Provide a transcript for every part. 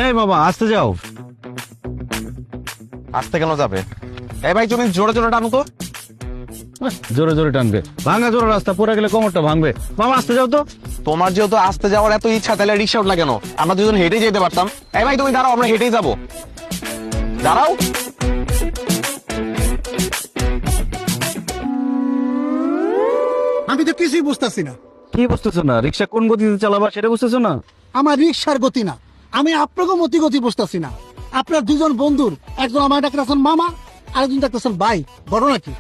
এই বাবা আসতে যাও। আসতে কেন যাবে? এই ভাই তুমি জোরে জোরে টানো তো। জোরে জোরে টানবে, ভাঙা জোরে রাস্তা, পড়ে গেলে কোমরটা ভাঙবে। বাবা আসতে যাও তো। তোমার যেহেতু আসতে যাওয়ার এত ইচ্ছা, তাহলে রিক্সা উঠলা কেন? আমরা দুজন হেঁটেই যেতে পারতাম। এই ভাই তুমি দাঁড়াও, আমরা হেঁটেই যাবো। দাঁড়াও। আমি তো কিছুই বুঝতেছি না। কি বুঝতেছো না? রিক্সা কোন গতিতে চালাবা সেটা বুঝতেছো না? আমার রিক্সার গতি না, আমি আপনাকে গতি বুঝতেছি না। আপনার দুজন বন্ধুর, একজন আমার ডাকতেছেন মামা, আরেকজন ডাকতেছেন ভাই, বড় নাকি?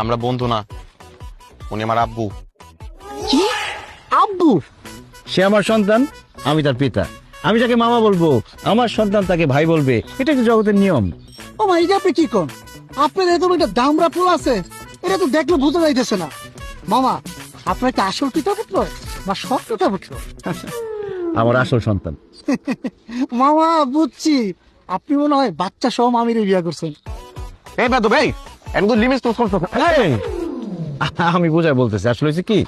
আমরা বন্ধু না, উনি আমার আব্বু। কি? আব্বু? সে আমার সন্তান, আমি তার পিতা। আমি যাকে মামা বলবো, আমার সন্তান তাকে ভাই বলবে। এটা একটা জগতের নিয়ম। ও মা, এটা আপনি কি কোন? আপনার এত একটা দামরা ফুল আছে, এটা তো দেখলে বোঝা যাইতেছে না। মামা, আপনার কি আসল পিতা পুত্র বা সৎ পিতা পুত্র? আমার আসল সন্তান। মামা বুঝছি, আপনি মনে হয় বাচ্চা সহ মামির বিয়া করছেন। এই বেদ ভাই, একদম লিমিট ক্রস করছো। এই, আমি বোঝায় বলতেছি, আসলে হচ্ছে কি,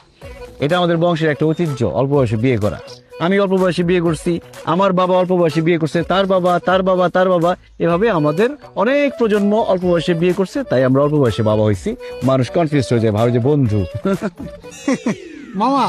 এটা আমাদের বংশের একটা ঐতিহ্য, অল্প বয়সে বিয়ে করা। আমি অল্প বয়সে বিয়ে করছি, আমার বাবা অল্প বয়সে বিয়ে করছে, তার বাবা, তার বাবা, তার বাবা, এভাবে আমাদের অনেক প্রজন্ম অল্প বয়সে বিয়ে করছে, তাই আমরা অল্প বয়সে বাবা হয়েছি। মানুষ কনফিউজ হয়ে যায়, ভাবে যে বন্ধু। মামা